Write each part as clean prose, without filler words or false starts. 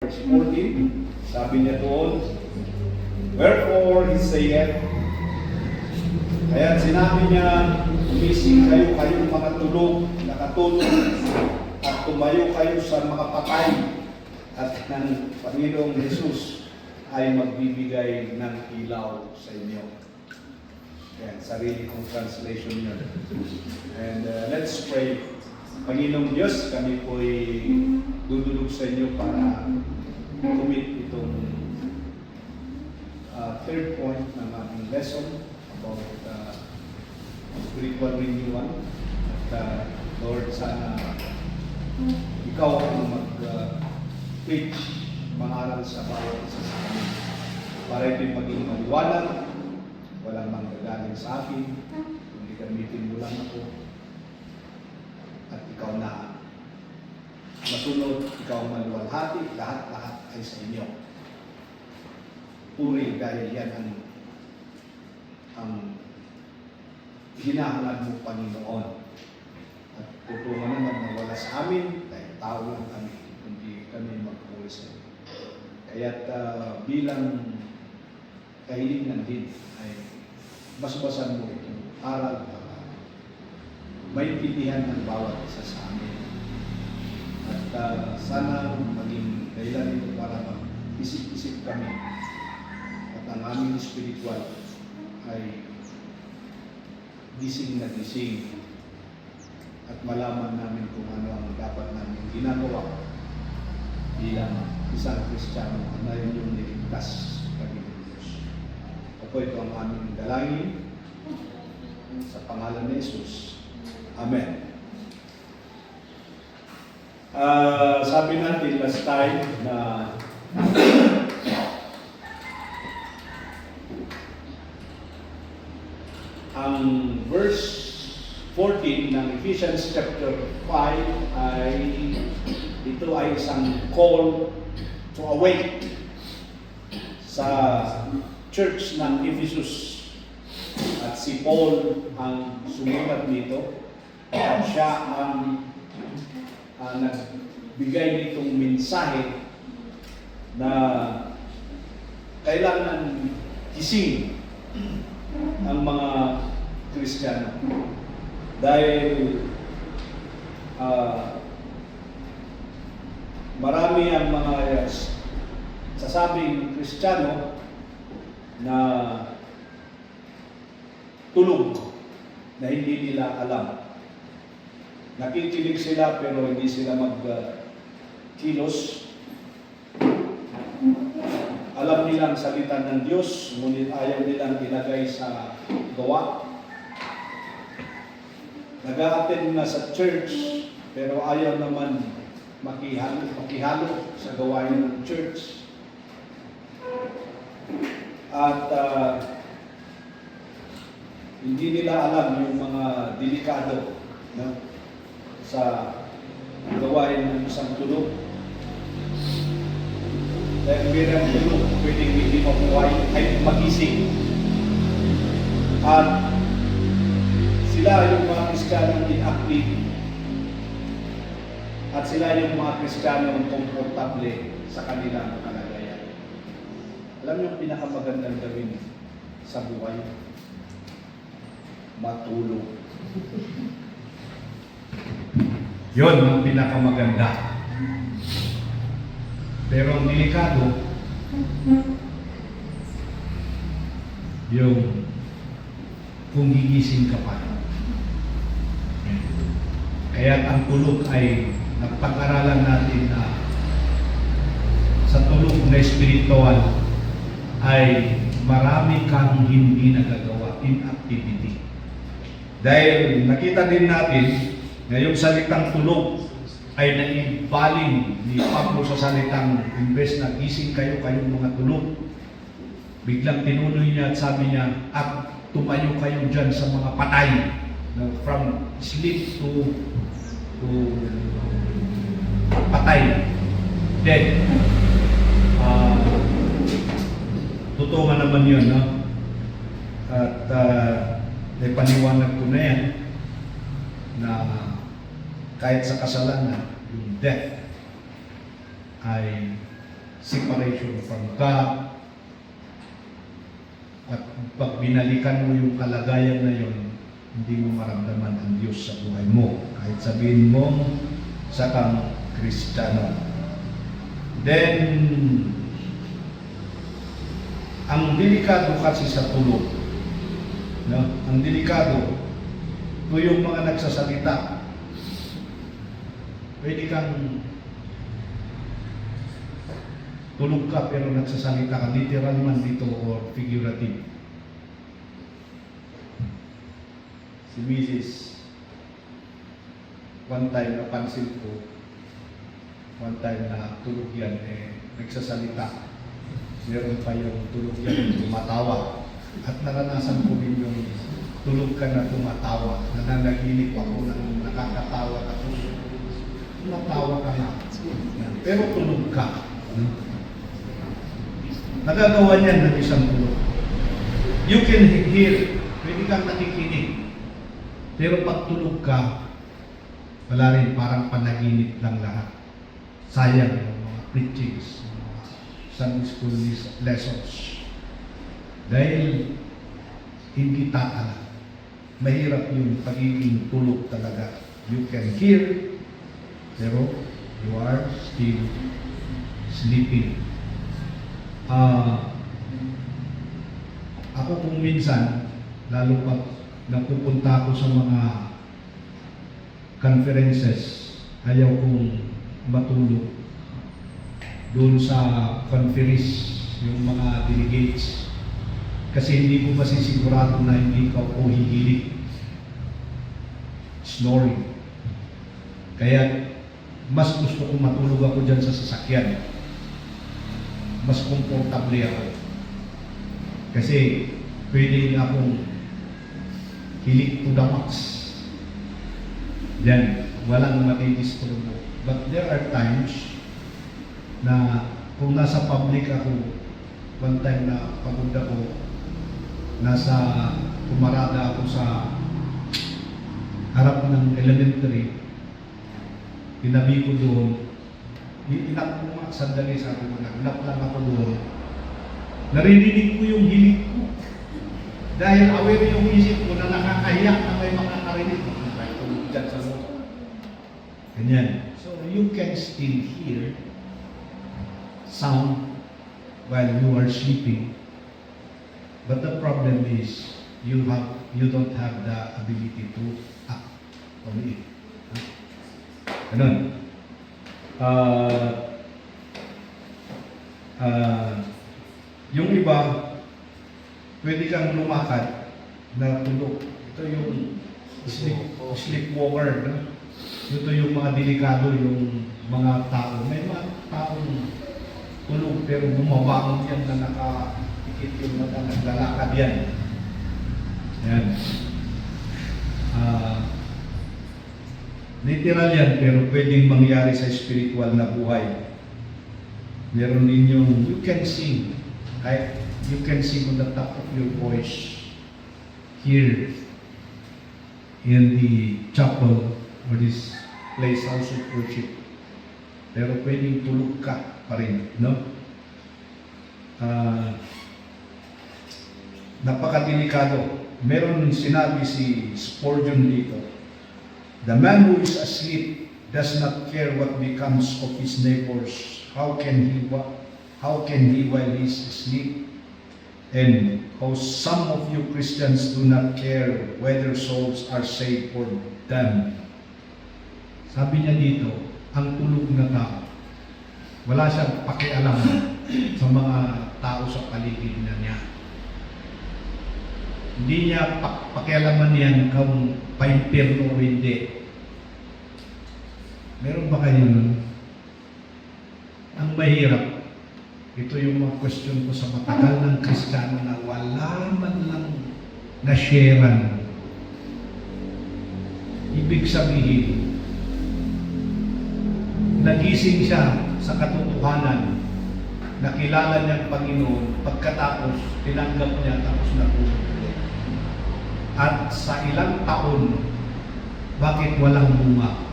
verse 14, sabi niya doon, wherefore he saith, kaya sinabi niya, umising kayo, kayong mga tulog, nakatulog, at tumayo kayo sa mga patay, at ng Panginoong Jesus ay magbibigay ng ilaw sa inyo. Yan, sarili kong translation yun. And let's pray. Panginoong Diyos, kami po'y dudulog sa inyo para commit itong third point ng ating lesson about spiritual renewal. At Lord, sana ikaw ang mag-preach, mangaral sa bawat isa sa amin para ito'y maging maliwanag, walang manggagaling sa akin, kundi gamitin mo lang ako at ikaw na masunod, ikaw maluwalhati, lahat-lahat ay sa inyo. Puri dahil yan ang hinahangad mo, Panginoon. At tutulungan naman na wala sa amin, dahil tao lang kami, kundi kami magpuri sa inyo. Kaya't bilang kahilingan din ay basbasan mo itong aral para maintindihan ng bawat isa sa amin. At sana maging dahilan ito para mag-isip-isip kami at ang aming spiritual ay gising na gising at malaman namin kung ano ang dapat namin ginagawa bilang isang Kristiyano na yun yung niligtas Panginoon Diyos. Opo, ito ang aming dalangin sa pangalan ni Jesus. Amen. Sabi natin last time na ang verse 14 ng Ephesians chapter 5 ay ito ay isang call to awake sa church ng Ephesus. At si Paul ang sumulat nito at siya ang nagbigay nitong mensahe na kailangan gising ang mga Kristiyano. Dahil marami ang mga sasabing Kristiyano na tulog na hindi nila alam. Nakikinig sila pero hindi sila magkilos. Alam nilang salita ng Diyos, ngunit ayaw nilang ilagay sa gawa. Nag-a-attend na sa church, pero ayaw naman makihalo sa gawain ng church. At hindi nila alam yung mga delikado, no, sa gawain ng isang tulog. Dahil merang tulog, pwedeng hindi mabuhay kahit magising. At sila yung mga Kristiyanong inactive. At sila yung mga Kristiyanong komportable sa kanilang kalagayan. Alam niyo ang pinakamagandang gawin sa buhay? Matulog. Yun ang pinakamaganda. Pero ang delikado, yung kung gigising ka pa. Kaya ang tulog ay napag-aralan natin na sa tulog na spiritual ay marami kang hindi nagagawa, inactivity. Dahil nakita din natin na yung salitang tulog ay naibaling ni Pablo sa salitang imbes na gising kayo, kayong mga tulog. Biglang tinuloy niya at sabi niya, at tumayo kayo dyan sa mga patay. From sleep to patay. Dead. Totoo nga naman yun, no? At paniwanag ko na yan na kahit sa kasalanan, yung death ay separation from God. At pag binalikan mo yung kalagayan na yun, hindi mo maramdaman ang Diyos sa buhay mo. Kahit sabihin mo sa kang Kristiyano. Then, ang delikado kasi sa tulog, no? Ang delikado, ito yung mga nagsasalita. Pwede kang tulog ka pero nagsasalita ka, literal man dito or figurative. Si Mrs. One time napansin ko, one time na tulog yan, nagsasalita. Meron pa yung tulog yan, tumatawa. At naranasan ko din yung tulog ka na tumatawa. Nananaginip ako ng nakakatawa ka. Tumatawa ka na. Pero tulog ka. Nagagawa niyan ng isang tulog. You can hear, pwede kang nakikinig. Pero pag tulog ka, wala rin, parang panaginip lang lahat. Sayang yung mga preachings, mga Sunday school lessons. Dahil hindi tatala. Mahirap yung pagiging tulog talaga. You can hear, pero you are still sleeping. Ako kung minsan, lalo pag napupunta ako sa mga conferences, ayaw kong matulog doon sa conference, yung mga delegates. Kasi hindi ko masisigurado na hindi ka ako hihilig. Snoring. Kaya, mas gusto kong matulog ako dyan sa sasakyan. Mas komportable ako. Kasi, pwede akong hilig to the max. Yan, walang matidisturbo. But there are times na kung nasa public ako, one time na pagod ako, nasa pumarada ako sa harap ng elementary, tinabi ko doon, inak ko nga sandali sa akin, inak lang ako doon, naririnig ko yung hilig ko. Dahil aware yung isip ko na nakakahiyak na may makakarinig. Dahil tulog dyan sa motor. Ganyan. So you can still hear sound while you are sleeping. But the problem is you don't have the ability to act on it. Ganun. Yung iba, pwede kang lumakad na tulog. Ito yung sleepwalker. No? Ito yung mga delikado, yung mga tao. May mga taong tulog pero bumabangon yan na nakikit yung mga naglalakad yan. Yan. Literal yan pero pwedeng mangyari sa spiritual na buhay. Meron ninyong, you can sing. Kahit you can sing on the top of your voice here in the chapel or this place, house of worship. Pero pwedeng tulog ka pa rin, no? Napakadelikado. Meron sinabi si Spurgeon dito, the man who is asleep does not care what becomes of his neighbors. How can he while he is asleep? And how some of you Christians do not care whether souls are saved or damned. Sabi niya dito, ang tulog na tao, wala siyang pakialam sa mga tao sa paligid na niya. Hindi niya pakialaman yan kung pa-impirno o hindi. Meron ba kayo nun? Ang mahirap, ito yung mga question ko sa matagal ng Kristiyano na wala man lang na-sharean. Ibig sabihin, nagising siya sa katotohanan, nakilala niya ang Panginoon, pagkatapos tinanggap niya tapos natulog. At sa ilang taon, bakit walang bunga?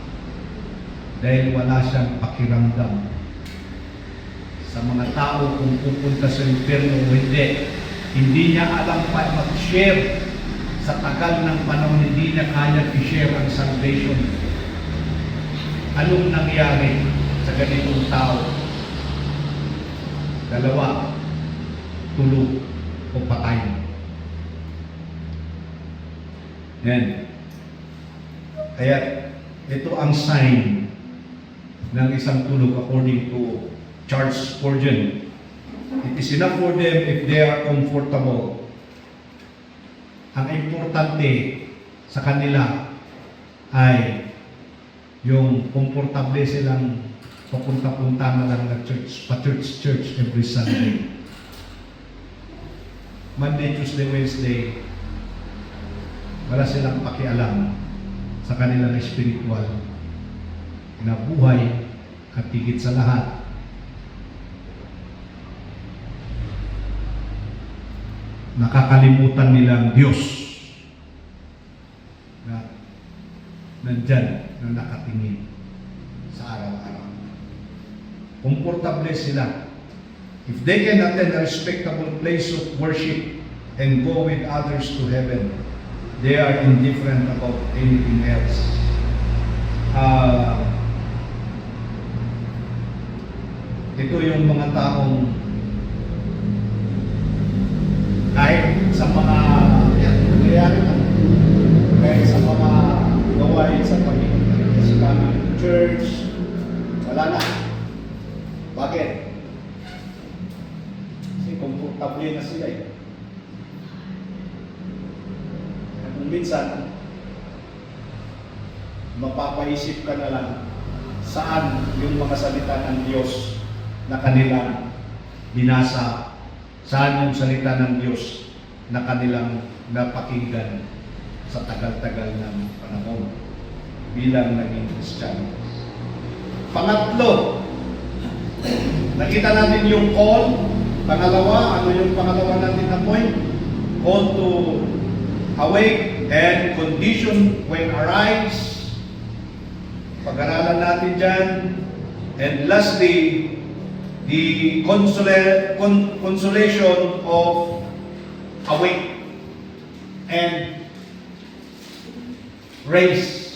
Dahil wala siyang pakiramdam sa mga tao kung pupunta sa impyerno o hindi. Hindi niya alam pa mag-share. Sa tagal ng panahon, hindi niya kaya i-share ang salvation. Anong nangyari sa ganitong tao? Dalawa, tulog o patay. Yan. Kaya ito ang sign ng isang tulog according to Charles Spurgeon. It is enough for them if they are comfortable. Ang importante sa kanila ay yung komportable silang papunta-punta na lang ng church, pa-church every Sunday. Monday, Tuesday, Wednesday, wala silang pakialam sa kanilang spiritual na buhay at higit sa lahat, nakakalimutan nilang Diyos na nandyan na nakatingin sa araw-araw. Komportable sila. If they can attend a respectable place of worship and go with others to heaven, they are indifferent about anything else. Ito yung mga taong kahit sa mga nangyayari na, kahit sa mga gawain sa Panginoon, kasi kami church, wala na. Bakit? Kasi komportable na sila eh. At kung minsan, mapapaisip ka na lang saan yung mga salita ng Diyos na kanilang binasa, saan yung salita ng Diyos na kanilang napakinggan sa tagal-tagal ng panahon bilang naging Kristiyano. Pangatlo, nakita natin yung call. Pangalawa, ano yung pangalawa natin na point? Call to awake and condition when arise. Pag-aralan natin dyan. And lastly, the consolation of awake and raise.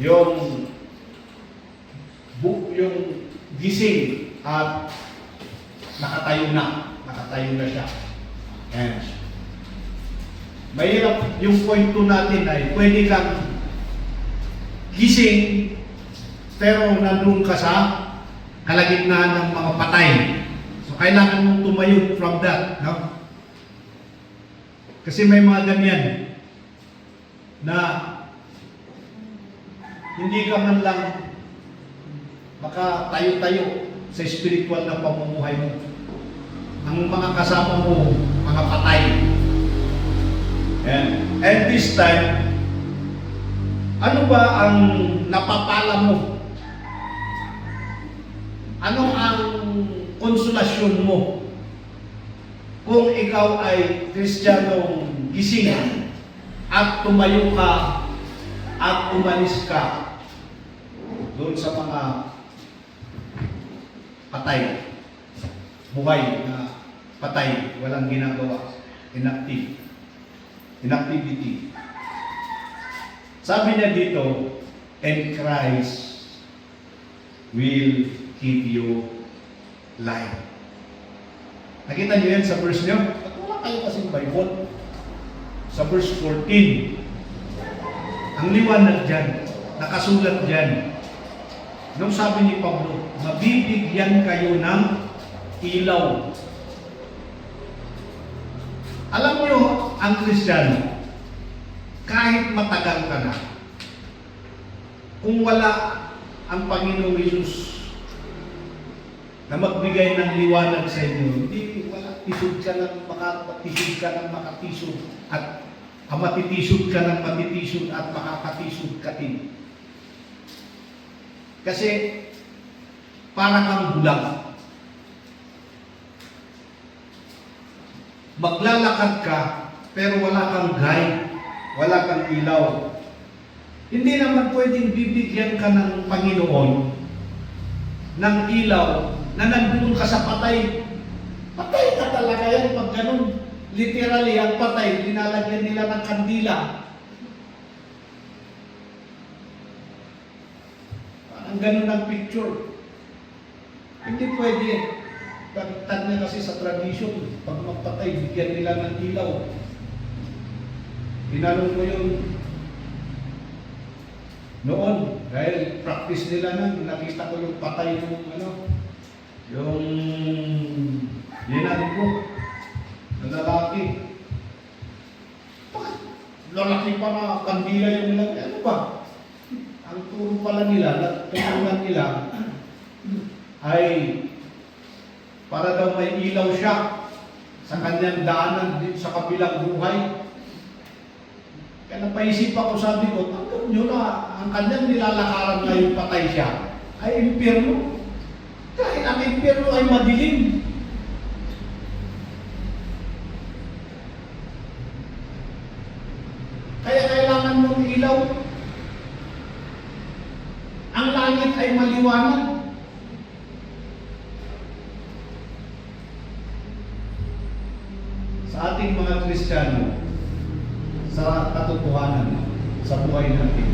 Yung gising at nakatayo na siya. And mahirap yung point 2 natin ay pwede kang gising pero nandun ka sa kalagitnaan ng mga patay. So kailangan mong tumayo from that, no? Kasi may mga ganyan na hindi ka man lang makatayo-tayo sa spiritual na pamumuhay mo. Ang mga kasama mo, mga patay. And this time, ano ba ang napapala mo? Ano ang konsolasyon mo kung ikaw ay Kristiyanong gising at tumayo ka at umalis ka doon sa mga patay, buhay na patay, walang ginagawa, inactivity. Sabi niya dito, and Christ will keep you live. Nakita niyo yan sa verse niyo? At wala kayo kasing Bible. Sa verse 14, ang liwanag dyan, nakasulat dyan. Nung sabi ni Pablo, mabibigyan kayo ng ilaw. Alam niyo, ang Kristiyano, kahit matagal ka na, kung wala ang Panginoong Hesus na magbigay ng liwanag sa inyo, hindi wala, tisod ka ng makatisod at matitisod ka ng matitisod at makakatisod ka din. Kasi para kang bulag. Maglalakad ka pero wala kang guide, wala kang ilaw. Hindi naman pwedeng bibigyan ka ng Panginoon ng ilaw na nandun ka sa patay. Patay ka talaga yan pag ganun. Literally, ang patay, linalagyan nila ng kandila. Parang ganun ang picture. Hindi pwede. Tagtag na kasi sa tradition, pag magpatay, bigyan nila ng ilaw. Tinanong ko yun noon, dahil practice nila nun, nakita ko yung patay yung yung linan ko, na lalaki. Bakit? Lalaki pa na kandila yung lalaki. Ano ba? Ang turo pala nila, turunan nila, ay para daw may ilaw siya sa kanyang daanan dito sa kabilang buhay. Kaya napaisip ako, sabi ko, tanggap nyo na ang kanyang nilalakaran na yung patay siya ay impyerno. Dahil ang impyerno ay madilim. Kaya kailangan mong ilaw. Ang langit ay maliwanag. Sa ating mga Kristiyano, sa katotohanan, sa buhay natin,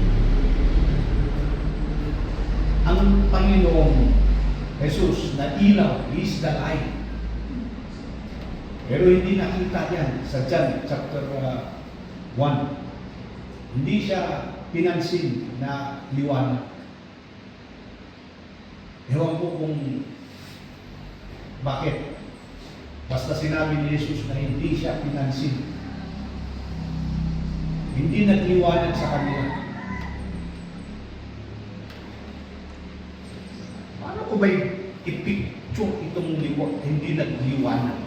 ang Panginoong Jesus na ilaw is the light. Pero hindi nakita yan sa John chapter 1. Hindi siya pinansin na liwanag. Ewan ko kung bakit. Basta sinabi ni Jesus na hindi siya pinansin. Hindi nagliwanag sa kanila. Paano ko ba ipicture itong liwanag? Hindi nagliwanag.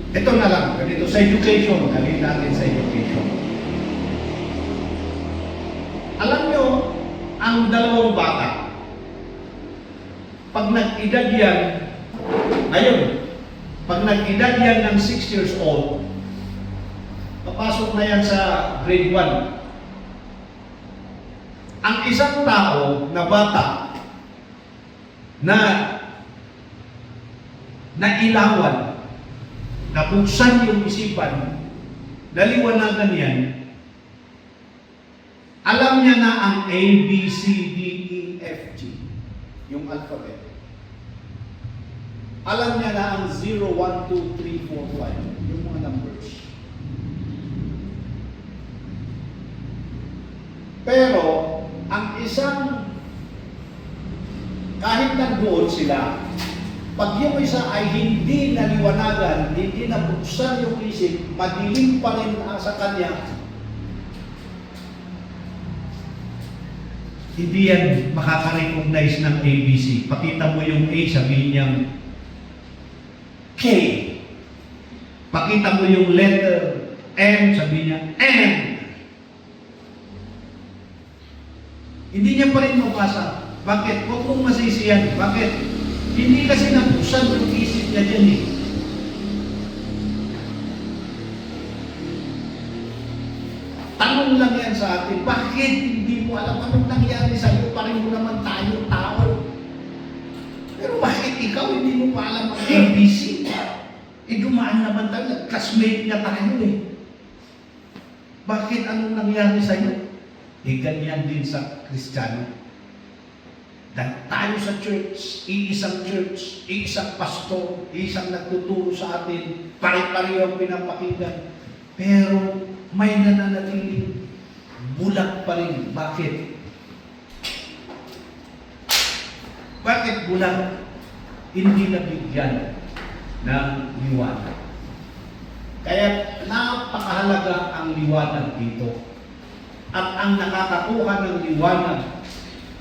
Ito na lang, ganito sa education, halin natin sa education. Alam nyo, ang dalawang bata, pag nag-edad yan, ngayon, pag nag-edad yan ng 6 years old, papasok na yan sa grade 1. Ang isang tao na bata na nailawan, nabuksan yung isipan, naliwanagan yan, alam niya na ang A, B, C, D, E, F, G, yung alphabet. Alam niya na ang 0, 1, 2, 3, 4, 5, yung mga numbers. Pero, ang isang, kahit nandoon sila, pag yung isa ay hindi naliwanagan, hindi nabuksan yung isip, madilim pa rin sa kanya, hindi yan makaka-recognize ng ABC. Pakita mo yung A, sabihin niyang K. Pakita mo yung letter M, sabihin niya M. Hindi niya pa rin mabasa. Bakit? Huwag mong masisiyan. Bakit? Hindi kasi nabuksan yung isip niya dyan eh. Tanong lang yan sa atin, bakit hindi mo alam anong nangyari sa iyo? Pareho naman tayo, tao. Pero bakit ikaw hindi mo pa alam ang ABC? Dumaan naman tayo, classmate niya tayo eh. Bakit anong nangyari sa iyo? Ganyan din sa Kristiyano. Dahil tayo sa church, iisang pastor, iisang nagtuturo sa atin, pare-pareho ang pinapakinggan. Pero may nananatiling bulag pa rin. Bakit? Bakit bulag? Hindi nabigyan ng liwanag. Kaya napakahalaga ang liwanag dito. At ang nakakakuha ng liwanag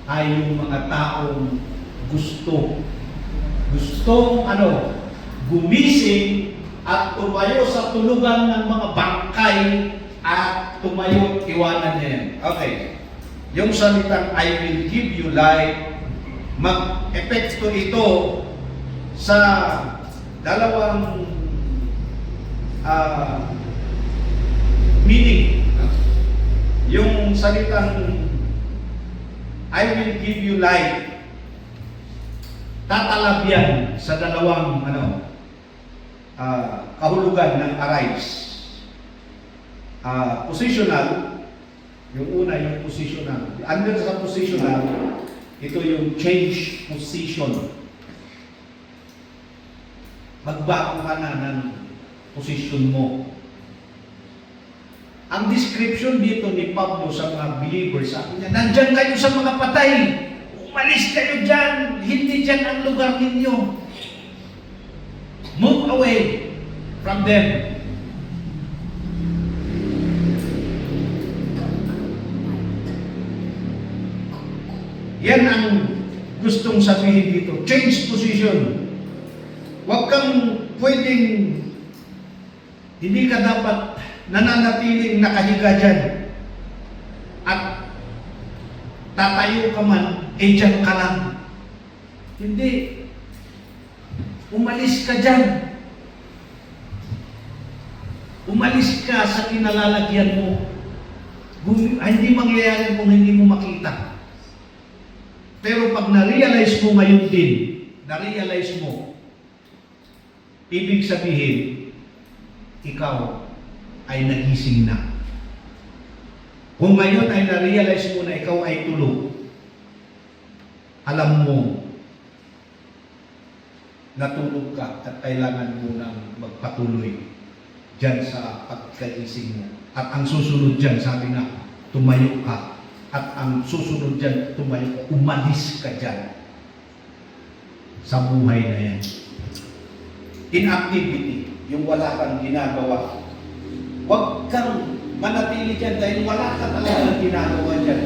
ay yung mga taong gustong gumising at tumayo sa tulugan ng mga bangkay at tumayo iwanan niya yan. Okay. Yung salitang I will give you light, mag-epekto ito sa dalawang meaning. Yung salitang I will give you light. Tatalab yan sa dalawang kahulugan ng arise. Positional, yung una yung positional. Under sa positional, ito yung change position. Magbago ka na ng position mo. Ang description dito ni Pablo sa mga believers, sabi niya, nandyan kayo sa mga patay. Umalis kayo dyan. Hindi dyan ang lugar ninyo. Move away from them. Yan ang gustong sabihin dito. Change position. Huwag kang pwedeng, hindi ka dapat nananatiling nakahiga dyan. At tatayo ka man, dyan ka lang. Hindi. Umalis ka dyan. Umalis ka sa kinalalagyan mo. Hindi mangyayari kung hindi mo makita. Pero pag na-realize mo ngayon din, na-realize mo, ibig sabihin, ikaw ay nagising na. Kung ngayon ay na-realize mo na ikaw ay tulog, alam mo, natulog ka at kailangan mo nang magpatuloy dyan sa pagkagising mo. At ang susunod dyan, sabi nga, tumayo ka. At ang susunod dyan, tumayo ka, umalis ka dyan sa buhay na yan. Inactivity, yung wala kang ginagawa. Huwag kang manatili dyan dahil wala ka talagang ginagawa dyan.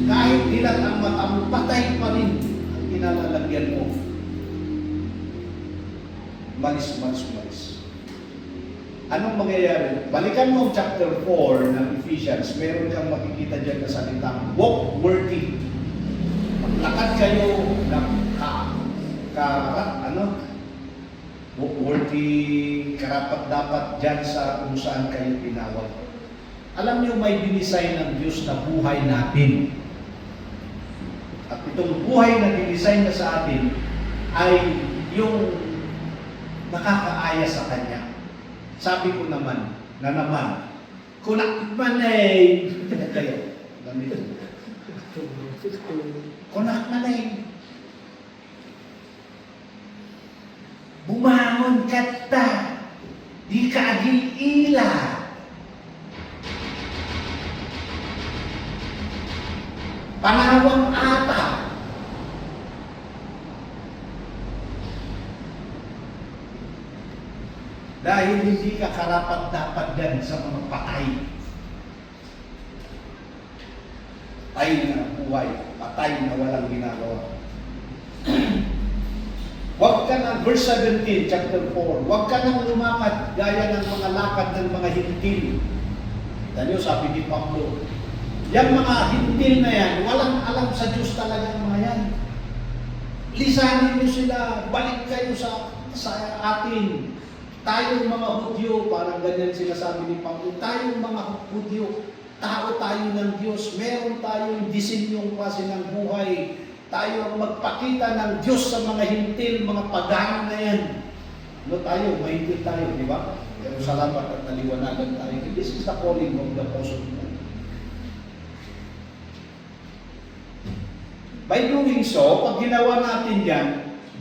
Kahit dilat ang mata mo, patay pa rin ang kinalalagyan mo. Malis. Anong mangyayari? Balikan mo chapter 4 ng Ephesians, meron kang makikita dyan na salitang walk worthy. Maglakad kayo ng walk worthy, karapat-dapat dyan sa kung saan kayo tinawag. Alam niyo, may dinesign ng Diyos na buhay natin. At itong buhay na dinesign na sa atin ay yung nakakaaya sa Kanya. Sabi ko naman, kunak manay. Kayo, ganito. Kunak manay. Bumangon ka ta. Di ka agil-ila. Panawang ata. Dahil hindi ka karapat-dapat dyan sa mga patay. Patay na buhay, patay na walang ginagawa. Huwag ka ng, verse 17, chapter 4, huwag ka nang lumakad gaya ng mga lakad ng mga hintil. Tanyo, sabi ni Pablo, yung mga hintil na yan, walang alam sa Diyos talagang mga yan. Lisanin niyo sila, balik kayo sa atin. Tayong mga Hudyo, parang ganyan sinasabi ni Pablo, tayong mga Hudyo, tao tayo ng Diyos, meron tayong disinyong klase ng buhay, tayo ang magpakita ng Diyos sa mga hintil, mga pagano na yan. Tayo, mahintil tayo, di ba? Pero salamat at naliwanagan tayo. This is the calling of the Apostle Paul. By doing so, pag ginawa natin yan,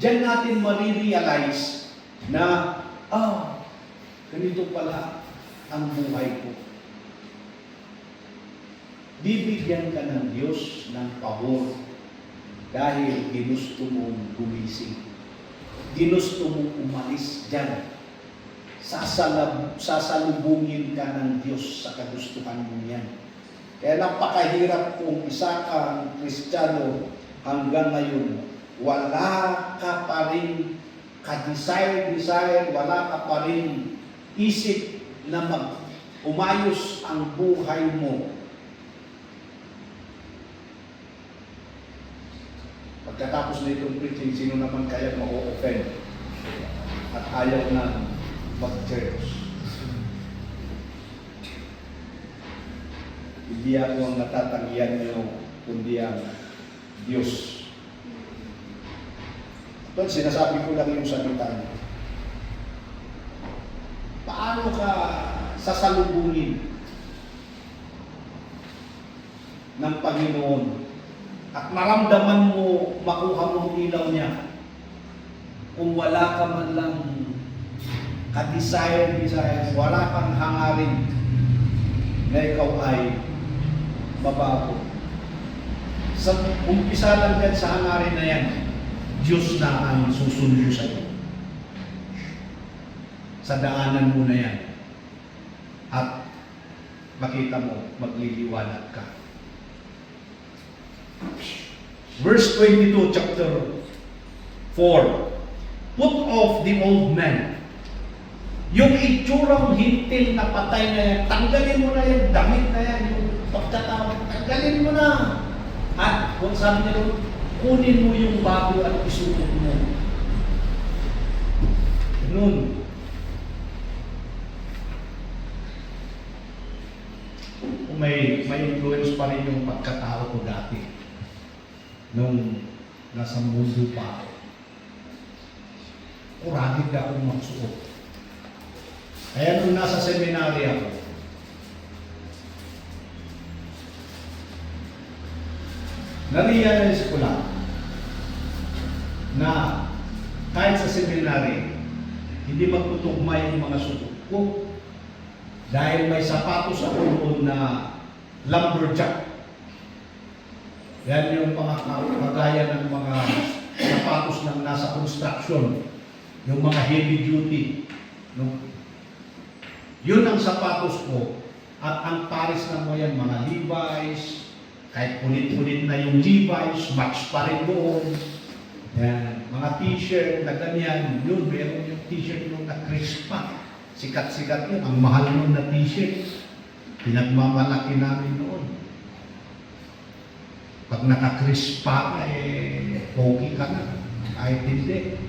dyan natin marirealize na ganito pala ang buhay ko. Bibigyan ka ng Diyos ng pabor dahil ginusto mong gumising. Ginusto mong umalis dyan. Sasalubungin ka ng Diyos sa kagustuhan mo yan. Kaya napakahirap kung isa kang Kristiyano hanggang ngayon, wala ka pa rin ka-desire, wala ka pa rin isip na umayos ang buhay mo. Pagkatapos na itong preaching, sino naman kaya ma-offend at ayaw na mag-church? Hindi ako ang natatanggihan nyo kundi ang Diyos. Ito, sinasabi ko lang yung salita niya. Paano ka sasalubungin ng Panginoon at maramdaman mo, makuha mo ang ilaw niya kung wala ka man lang ka-desire, wala kang hangarin na ikaw ay babago. Sa umpisa lang yan sa hangarin na yan, Diyos na ang susundo sa iyo. Sa daanan mo na yan. At makita mo, magliliwanag ka. Verse 22, chapter 4. Put off the old man. Yung itsurang hintil na patay na yan, tanggalin mo na yung damit na yan, yung pagkatawag, tanggalin mo na. At kung sabi niya doon, kunin mo yung bago at isuot mo. Ganun. May influence pa rin yung pagkatao ko dati. Nung nasa mundo pa ako. Kuragid akong magsuot. Kaya nung nasa seminary ako, na-realize ko lang na kahit sa seminary, hindi magtutugma yung mga suot ko. Dahil may sapatos ako noon na lumberjack. Yan yung mga kagaya ng mga sapatos ng nasa construction. Yung mga heavy duty. No? Yun ang sapatos ko. At ang pares na mo yan, mga Levi's, kahit punit-punit na yung Levi's, match pa rin doon. Yan. Mga t-shirt na ganyan. Yun, meron yung t-shirt nung na crispa. Sikat-sikat yun. Ang mahal nun na t-shirt. Pinagmamalaki namin noon. Pag naka-crispa ka, pogi ka na. Kahit hindi.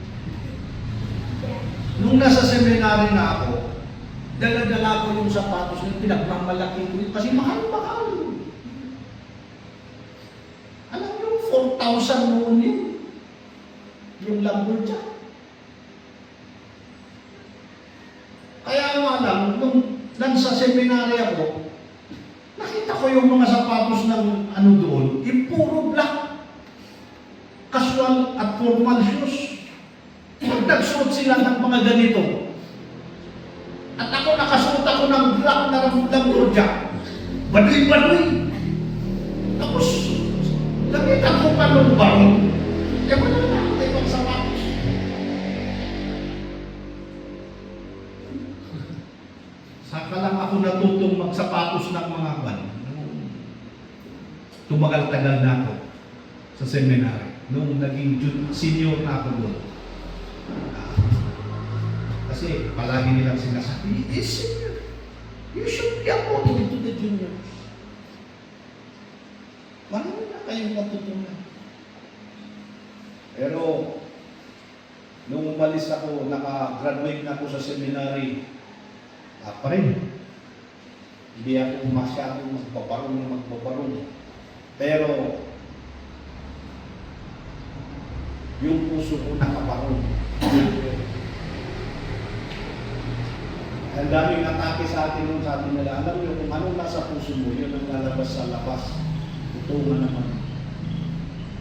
Nung nasa seminary na ako, dala-dala ko yung sapatos na pinagmamalaki ko. Kasi mahal-mahal. Alam nyo, 4,000 noon yun. Yung lumberjack. Kaya nga lang, nung sa seminary ako, nakita ko yung mga sapatos ng ano doon, puro black. Casual at formal shoes. Pag nagsuot sila ng mga ganito, at ako nakasuot ako ng black na lumberjack, baduy-baduy. Tapos, nakita ko pa nung barong, wala na ako ibang sapatos. Saka lang ako natutong magsapatos ng mga ban. Tumagal-tagal na ako sa seminary. Nung naging senior na ako doon. Kasi palagi nilang sinasabi, senior, you should be according to the juniors. Marami na kayong matutunan. Pero, nung umalis ako, naka-graduate na ako sa seminary, pa rin. Hindi ako masyadong magbabarong. Pero, yung puso ko nakabarong. Ang daming atake sa atin nung sabi nila, alam nyo kung anong nasa puso mo, yun ang lalabas sa labas. Ito nga naman.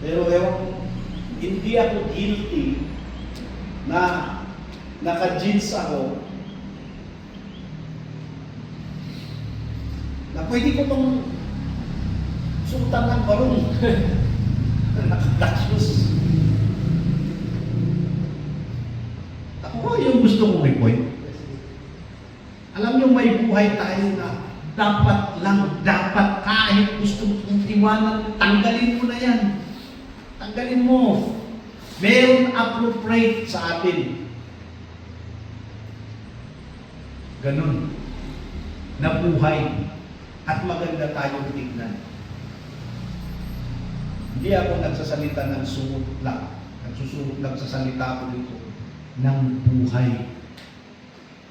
Pero ewan, hindi ako guilty na naka-jeans ako na pwede ko itong suotan ng barong. Naka-black shoes. Ako yung gusto kong i-point. Alam niyo, may buhay tayo na dapat kahit gusto mong iwanan, tanggalin mo na yan. Tanggalin mo. Meron appropriate sa atin. Ganun. Na buhay. At maganda tayong tignan. Hindi ako nagsasalita ng suot lang. Nagsasalita ako dito ng buhay.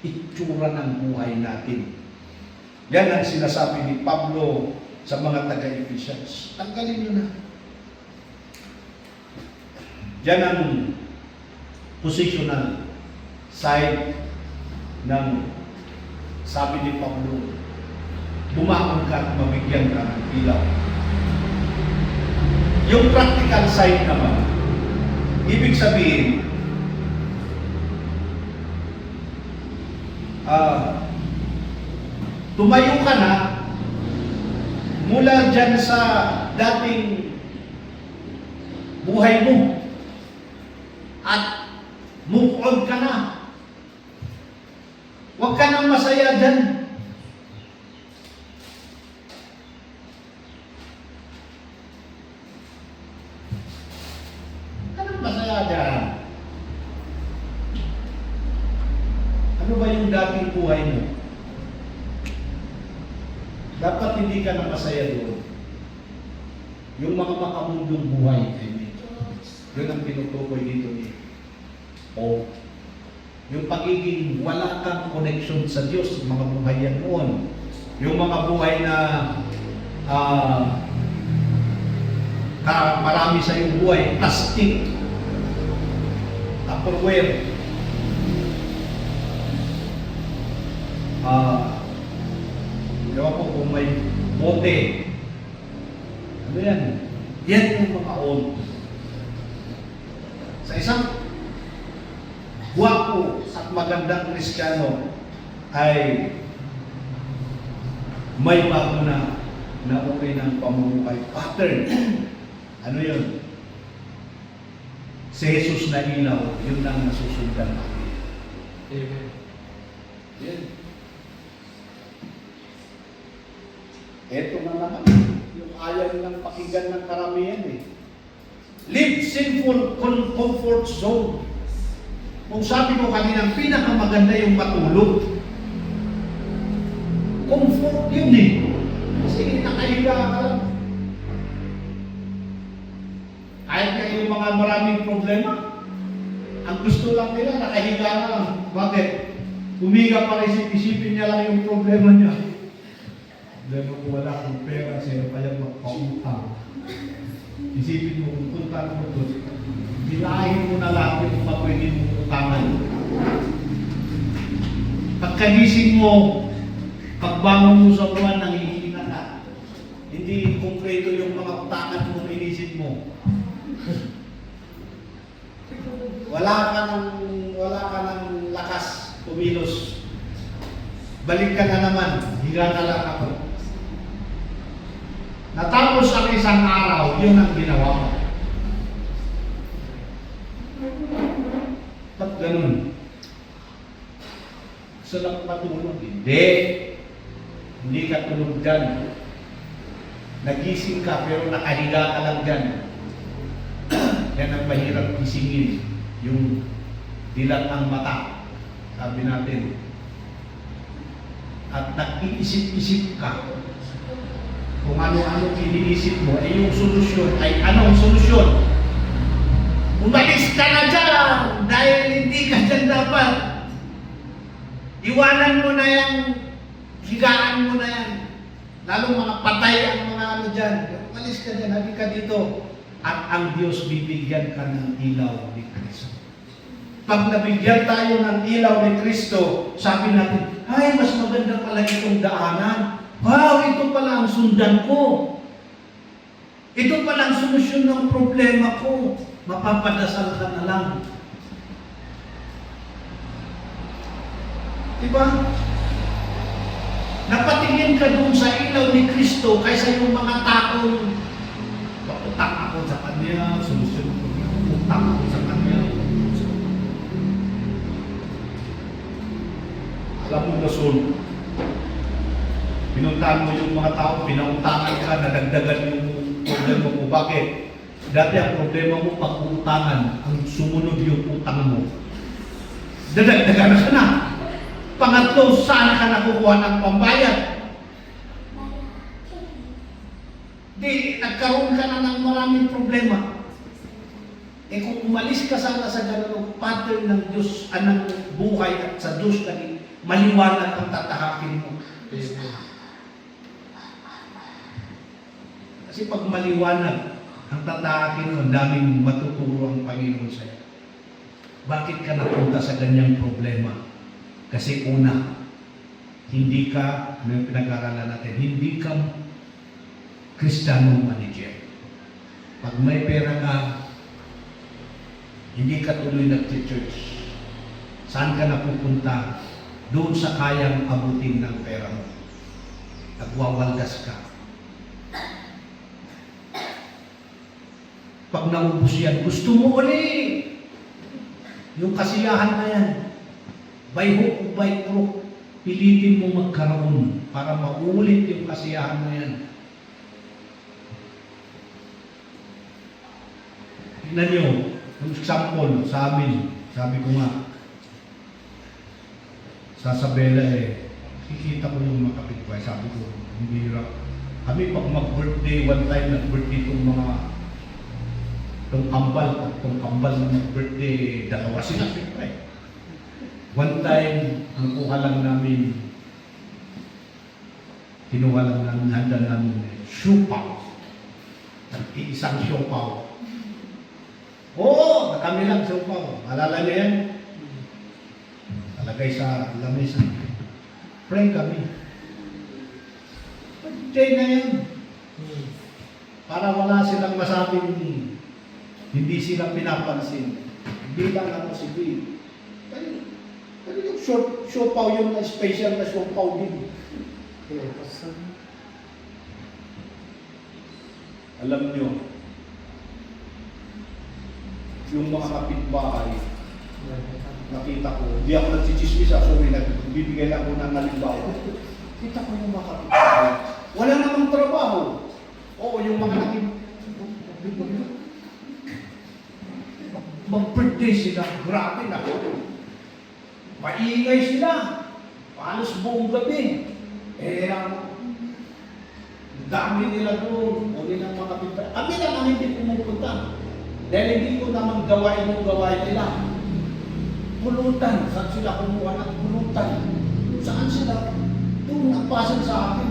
Itsura ng buhay natin. Yan ang sinasabi ni Pablo sa mga taga-Ephesians. Tanggalin nyo na. Diyan ang positional side ng sabi ni Pablo, bumangon ka at mabigyan ka ng ilaw. Yung practical side naman, ibig sabihin, tumayo ka na mula dyan sa dating buhay mo at move on ka na. Huwag ka nang masaya dyan. Huwag ka nang masaya dyan. Ano ba yung dating buhay mo? Dapat hindi ka na masaya doon. Yung mga makamundong buhay, I mean, yun ang tinutukoy dito ni Paul. Yung pagiging wala kang connection sa Diyos, mga buhay yan noon. Yung mga buhay na marami sa iyong buhay, plastic, Tupperware, ewan ko kung may bote. Ano yan? Yan yung mga old. Sa isang guwapo at magandang Kristiyano ay may bago na okay ng pamumuhay pattern. Ano yun? Si Jesus na ilaw, yun lang nasusundan natin. Amen. Yan. Eto na naman, yung ayaw nilang pakinggan ng karamihan eh. Live sinful comfort zone. Kung sabi ko kanina, pinakamaganda yung matulog. Comfort yun eh. Kasi nakahiga ka lang. Kahit na yung mga maraming problema, ang gusto lang nila, nakahiga ka lang. Bakit? Humiga para isipin niya lang yung problema niya. Problema ko wala akong pera, sino kaya magpautang. Isipin mo kung punta mo doon, bilahin mo na lahat yung mga pwede mong utangan. Pagkagising mo, pagbangon mo sa buwan, nangihinga ka. Hindi konkreto yung mga utangan mo na inisip mo. Wala ka ng lakas kumilos. Balik ka na naman, higa na lang ako. Natapos ang isang araw, yun ang ginawa mo. Ba't ganun? Gusto lang matulog? Hindi. Hindi ka tulog dyan. Nagising ka pero nakahiga ka lang dyan. Yan ang mahirap gisingin. Yung dilat ang mata. Sabi natin. At nag-iisip-isip ka. Kung ano-ano iniisip mo, ay yung solusyon, ay anong solusyon? Umalis ka na dyan dahil hindi ka dyan dapat. Iwanan mo na yan, higaan mo na yan. Lalo mga patay ang mga ano dyan. Umalis ka dyan, halika ka dito. At ang Diyos bibigyan ka ng ilaw ni Kristo. Pag nabigyan tayo ng ilaw ni Kristo, sabi natin, ay, mas maganda pala itong daanan. Wow, ito pala ang sundan ko. Ito pala ang solusyon ng problema ko. Mapapadasal ka na lang. Diba? Napatingin ka doon sa ilaw ni Kristo kaysa yung mga taong utang ako sa Kanya, solusyon ko, utang ako sa Kanya. Alam mo na soon, pinuntahan mo yung mga tao, pinautangan ka, nadagdagan yung problema mo. Bakit? Dati ang problema mo, pag-uutangan, ang sumunod yung utang mo. Dadagdagan ka na. Pangatlo, saan ka nakukuha ng pambayad? Di, nagkaroon ka na ng maraming problema. Eh kung umalis ka sana sa ganun pattern ng Diyos, ng buhay at sa Diyos, maliwanag ang tatahakin mo. Kasi pag maliwanag, ang tatakin mo, ang daming matuturo ang Panginoon sa'yo. Bakit ka napunta sa ganyang problema? Kasi una, hindi ka, ano yung pinag-aralan natin, hindi ka Kristiyanong manager. Pag may pera ka, hindi ka tuloy nag-church. Saan ka napupunta? Doon sa kayang abutin ng pera mo. Nagwawaldas ka. Pag naubos yan, gusto mo ulit. Yung kasiyahan na yan, by hook o by crook, pilitin mo magkaroon para maulit yung kasiyahan na yan. Tignan nyo, yung example sa amin, sabi ko nga, sa Sabela kikita ko yung mga kapitbahay, sabi ko, hindi hirap. Kami pag mag-birthday, one time nag-birthday itong mga itong kambal na mag-birthday, dalawa sila, siyempre. One time, ang kuha lang namin, kinuha lang namin, handa namin, siopaw. Isang siopaw. Oo, kami lang siopaw. Alala niya yan? Talagay sa lamesa. Prank kami. Birthday na yan. Para wala silang masabing hindi sila pinapansin. Hindi lang ako si Bill. Pero yung siopaw yun na special na siopaw din. Alam nyo, yung mga kapitbahay, nakita ko, hindi ako nagchichismis, sorry, nagbibigay lang ako ng halimbawa. Kita ko yung mga kapitbahay. Wala namang trabaho. Oo, yung mga mag-birthday sila, grabe na ko. Maingay sila. Halos buong gabi. Ang dami nila doon. O din ang mga kapitbahay. Kami naman hindi pumupunta. Dahil hindi ko naman gawain yung gawain nila. Pulutan. Saan sila kumuha ng pulutan? Saan sila? Doon nagpasan sa akin.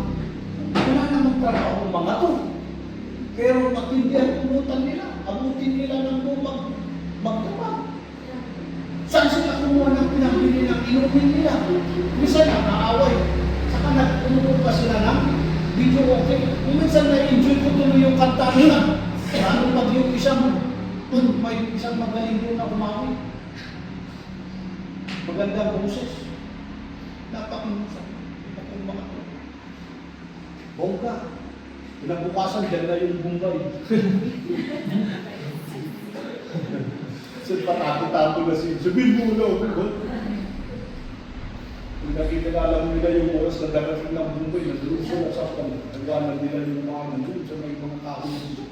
Wala namang trabaho ang mga to. Pero matindi ang pulutan nila. Abutin nila ng lumang magdamag. Saan sila kumuha ng pinambili ng inumin nila? Minsan nakaaway. Saka nagpumuha pa sila ng video okay. Kung minsan na-enjoy ko tuloy yung kanta nila. Lalo pag yung may isang magaling doon na umawi. Magandang boses. Napakinusan. Bongga. Pinabukasan, dyan na yung Bombay. So, patati-tato na sabihin mo na ako. Kung nakikilala nila yung oras na darating ng Bombay, nandun sila sa akin. Nagwanan nila yung mga nandun sa may mga tao nandun.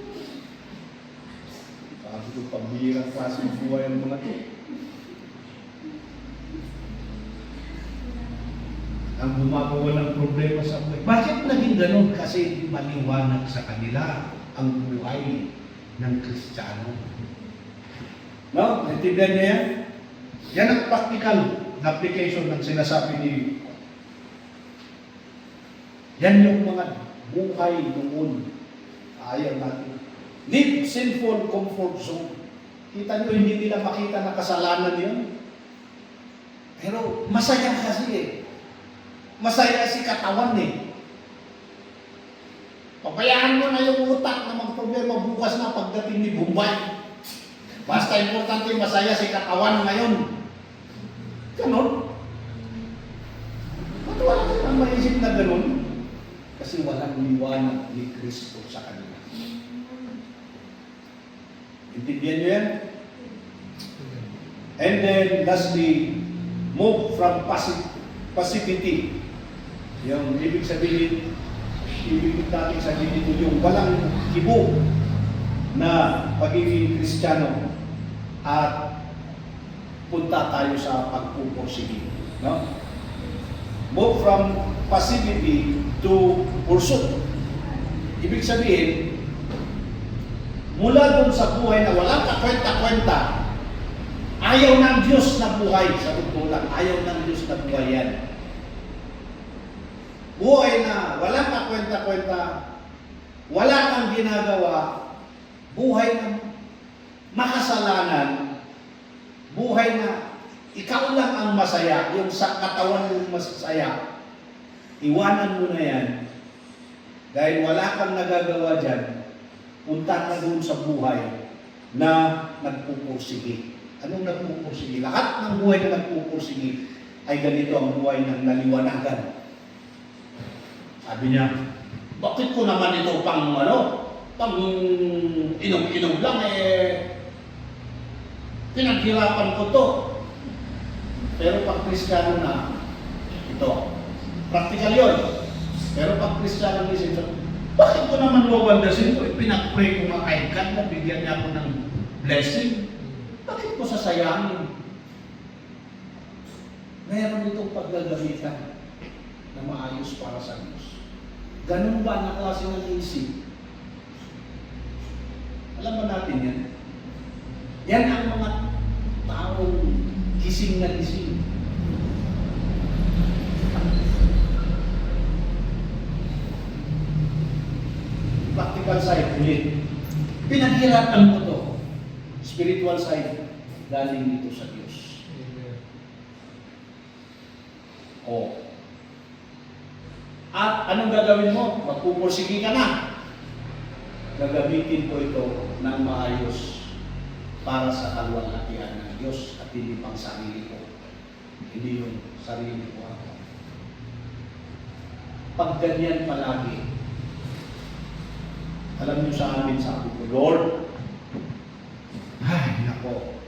Sabi ko, pambihirang klase ng buhay ang mga ito. Ang gumagawa ng problema sa buhay. Bakit naging ganun? Kasi maliwanag sa kanila ang buhay ng Kristiyano. No? Naintindihan niya yan? Yan ang practical na application ng sinasabi ni yan yung mga buhay noon. Ayaw natin. Live sinful comfort zone. Kita nyo, hindi nila makita na kasalanan yun. Pero masaya kasi Masaya si katawan Pabayaan mo na yung utak na magproblema bukas na pagdating ni Bombay. Basta importante masaya si katawan ngayon. Ganon. Ba't wala silang maisip na ganon? Kasi walang liwanag ni Kristo sa kanila. Intindihan nyo yan? And then, lastly, move from passivity. Yung ibig sabihin natin sabihin dito, yung walang kibo na pagiging Kristiyano at punta tayo sa pagpupursige. No? Move from passivity to pursuit. Ibig sabihin, mula doon sa buhay na walang kakwenta-kwenta, ayaw ng Diyos na buhay, sa totoo lang, ayaw ng Diyos na buhay yan. Buhay na walang kakwenta-kwenta, wala kang ginagawa, buhay na makasalanan, buhay na ikaw lang ang masaya, yung sa katawan mong masaya, iwanan mo na yan. Dahil wala kang nagagawa dyan, punta ka doon sa buhay na nagpupursige. Anong nagpupursige? Lahat ng buhay na nagpupursige ay ganito ang buhay ng naliwanagan. Sabi niya, bakit ko naman ito pang inom-inom lang pinaghirapan ko to. Pero pag Kristiyano na, ito, practical yun. Pero pag Kristiyano isip, bakit ko naman wawandasin ko? Pinag-pray ko nga kay God na bigyan niya ako ng blessing. Bakit ko sasayangin? Meron itong paggagamitan na maayos para sa Diyos. Ganun ba na klase ng isip? Alam ba natin yan? Yan ang mga taong gising na gising. Practical side ulit. Pinaghirapan ko to. Spiritual side, galing dito sa Diyos. O. At anong gagawin mo? Magpupursige ka na. Gagamitin ko ito ng maayos para sa kalwalhatian ng Diyos at hindi pang sarili ko. Hindi yung sarili ko ako. Pag ganyan palagi, alam niyo sa amin, sabi ko, Lord, ay, nako.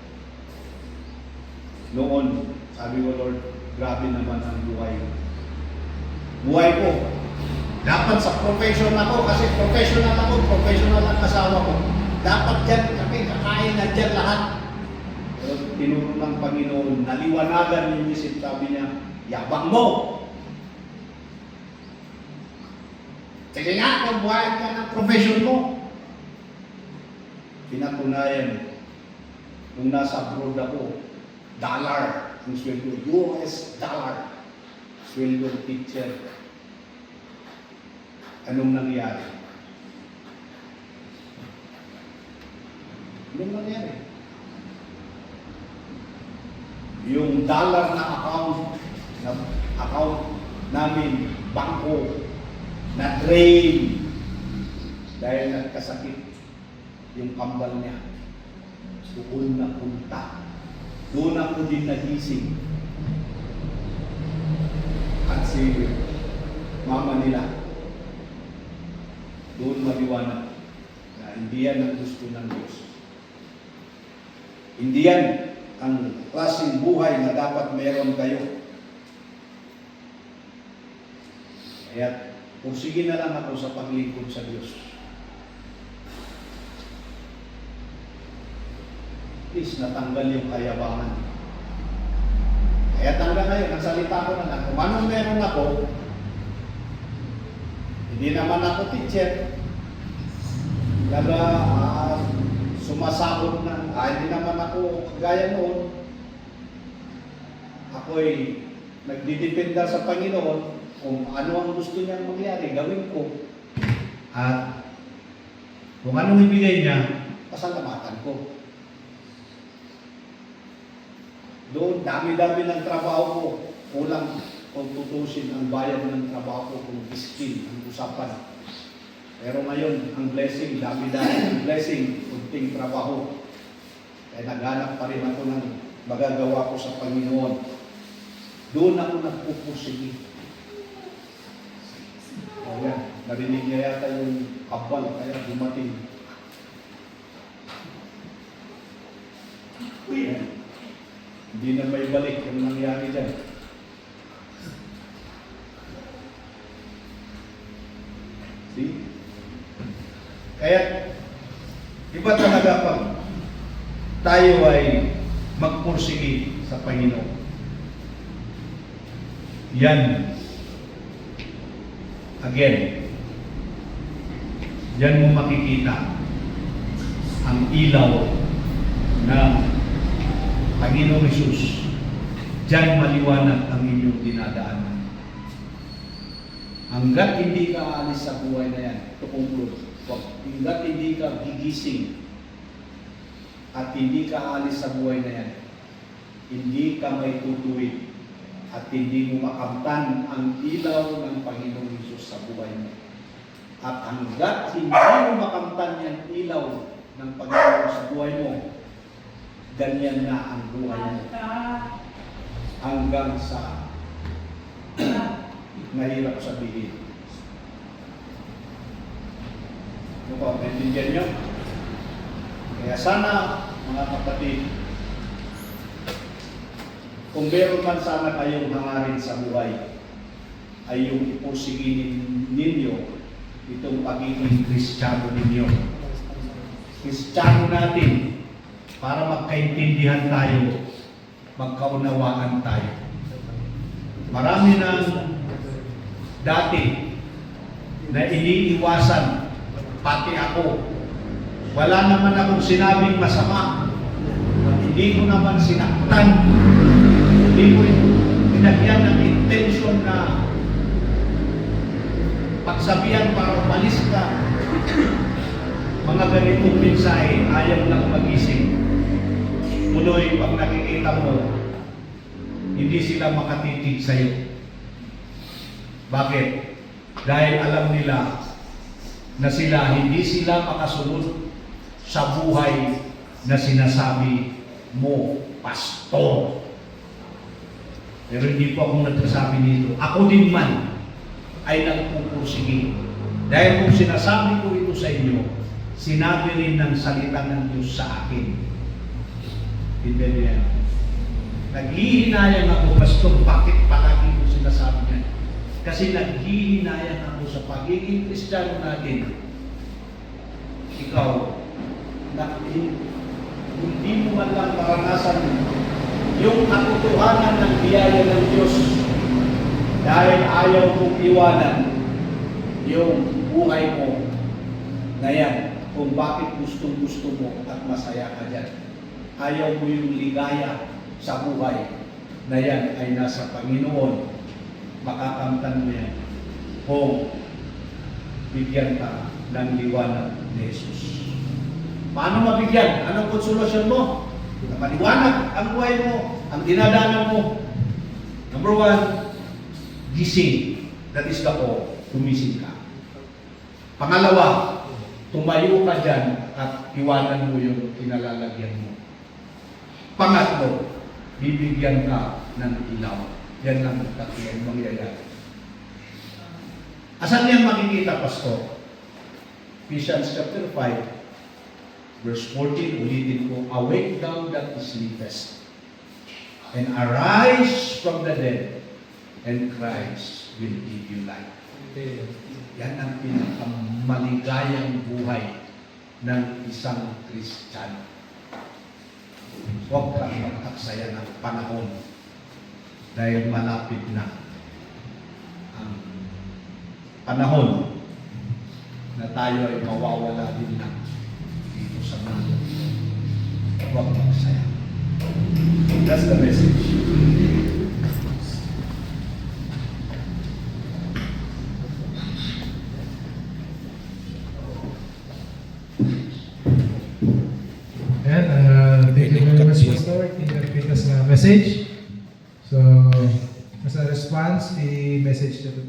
Noon, sabi ko, Lord, grabe naman ang buhay. Buhay ko. Dapat sa profession ako, kasi professional ako, professional ang asawa ko. Dapat dyan kami, kakain na dyan lahat. Pero tinuro ng Panginoon, naliwanagan yung isip, sabi niya, yabang mo. Sige nga, kung buhay ka ng profession mo. Pinatunayan, nung nasa abroad ako, dollar, ang sweldo, US dollar, sweldo teacher. Anong nangyari? Anong nangyari? Yung dollar na account namin, bangko, na drain dahil nagkasakit yung kambal niya. Doon na punta. Doon ako din nagising. At si mama nila, doon maliwanag na hindi yan ang gusto ng Diyos. Hindi yan ang klaseng buhay na dapat meron kayo. Kaya pursige na lang ako sa paglingkod sa Diyos. Please, natanggal yung kayabangan. Kaya tanggal ngayon, ang salita ko na lang, kung anong meron ako, hindi naman ako teacher. Kaya sumasahod na, hindi naman ako kagaya noon. Ako'y nagdidependa sa Panginoon. Kung ano ang gusto niyang mangyari, gawin ko. At kung anong ibigay niya, pasalamatan ko. Doon, dami-dami ng trabaho ko. Kulang kung tutusin ang bayad ng trabaho ko kung skill ang usapan. Pero ngayon, ang blessing, dami-dami ang blessing, kunting trabaho. Kaya naghanap pa rin ako ng magagawa ko sa Panginoon. Doon ako nagpupursige. Ayan, narinig niya yata yung kabal, kaya dumating. Ayan. Hindi na may balik yung nangyari dyan. See? Kaya, iba talaga pag tayo ay magpursige sa Panginoon. Yan. Again, yan mo makikita ang ilaw ng Panginoong Hesus. Diyan maliwanag ang inyong dinadaanan. Hanggat hindi ka aalis sa buhay na yan, to conclude, hanggat hindi ka gigising at hindi ka aalis sa buhay na yan, hindi ka may tutuwid at hindi mo makamtan ang ilaw ng Panginoong Hesus sa buhay mo. At hanggat hindi mo makamtan yung ilaw ng Panginoon sa buhay mo, ganyan na ang buhay mo. Hanggang sa mahirap sabihin. Ano po, naintindihan nyo? Kaya sana, mga kapatid, kung meron man sana kayong hangarin sa buhay, ay yung ipursiginin ninyo itong pagiging Kristiyano ninyo. Kristiyano natin para magkaintindihan tayo, magkaunawaan tayo. Marami na dati na iniiwasan, pati ako. Wala naman akong sinabing masama. Hindi ko naman sinaktan. Hindi ko pinagyan ng intention na pagsabihan para umalis ka. Mga ganitong mensahe, ayaw lang magising. Muloy, pag nakikita mo, hindi sila makatitig sa'yo. Bakit? Dahil alam nila na hindi sila makasunod sa buhay na sinasabi mo, pastor. Pero hindi po ako nagsasabi nito. Ako din man ay nagpupursige. Dahil kung sinasabi ko ito sa inyo, sinabi rin ng salita ng Diyos sa akin. Hindi niya. Naghihinayang ako, pastor, bakit palagi mo sinasabi niya? Kasi naghihinayang ako sa pagiging Kristiyano natin. Ikaw, hindi mo man lang maranasan yung katotohanan ng biyaya ng Diyos dahil ayaw mong iwanan yung buhay mo na yan kung bakit gustong-gusto mo at masaya ka dyan. Ayaw mo yung ligaya sa buhay na yan ay nasa Panginoon, makakamtan mo yan kung bigyan ka ng liwanag ni Jesus. Paano mabigyan? Anong konsolasyon mo? Na maliwanag ang buhay mo, ang dinadanan mo. Number one, gising. That is the all. Gumising ka. Pangalawa, tumayo ka dyan at iwanan mo yung kinalalagyan mo. Pangatlo, bibigyan ka ng ilaw. Yan lang ang tatlong mangyayari. Asan yan makikita, Pastor? Ephesians chapter 5, verse 14, ulitin ko, awake thou that sleepest, and arise from the dead, and Christ will give you light. Yan ang pinakamaligayang buhay ng isang Kristiyano. Huwag kang magtaksaya ng panahon dahil malapit na ang panahon na tayo ay mawawala din na dito sa mundo. Huwag magsaya. That's the message. Thank you very much, Pastor. Tinapit us na message. So, as a response, i-message na ito